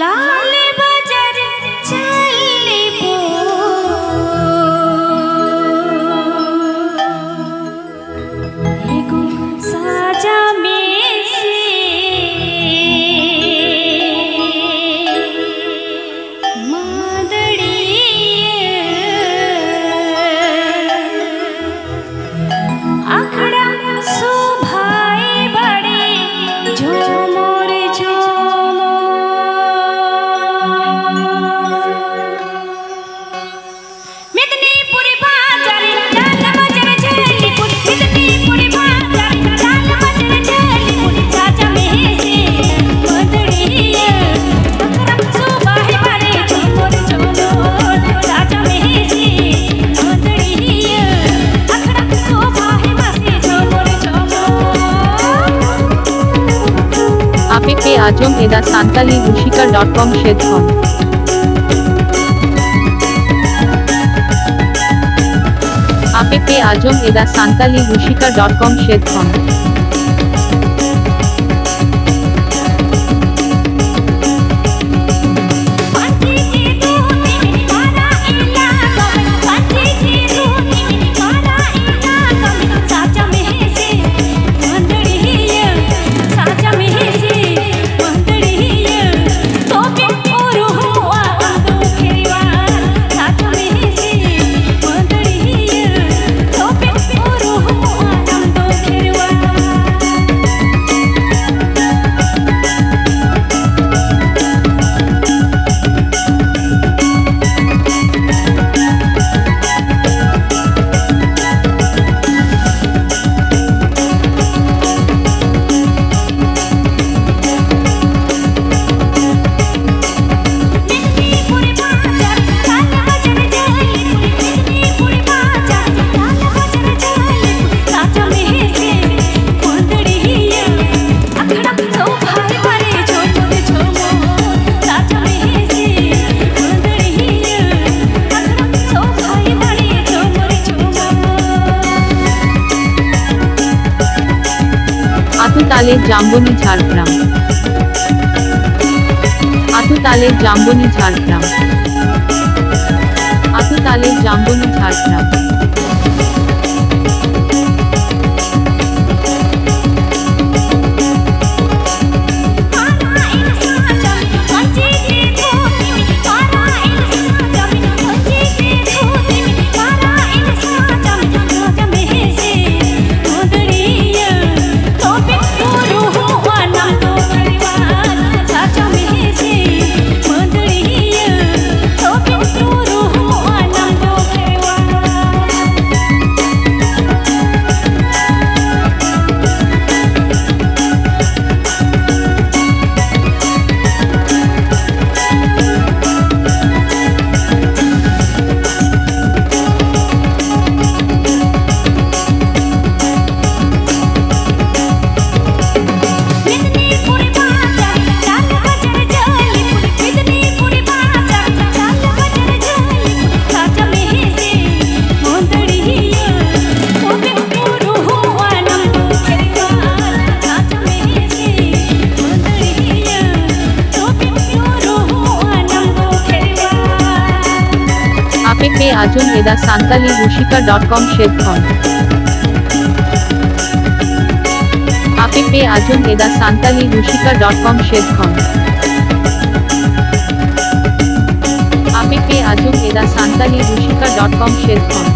लाल बाजार चले पो एगो साजा में से मादड़ी आखड़ा सो भाई बड़े झोमोर झोमो मेदिनीपुर बाजार लाल बाजार चली पुर मेदिनीपुर बाजार लाल बाजार चली पुर साजा में से मादड़ी आखड़ा सो भाई बड़े झोमोर झोमो साजा में से मादड़ी आखड़ा सो भाई बड़े झोमोर झोमो APP Ajom Eda Santali Rusika.com Shedhon APP Ajom Eda Santali Rusika.com Shedhon आतुतालेर जाम्बनी Jhargram आतुतालेर जाम्बनी Jhargram आतुतालेर जाम्बनी Jhargram APP Ajom Eda Santali Rusika.com Shedhon APP Ajom Eda Santali Rusika.com Shedhon APP Ajom Eda Santali Rusika.com Shedhon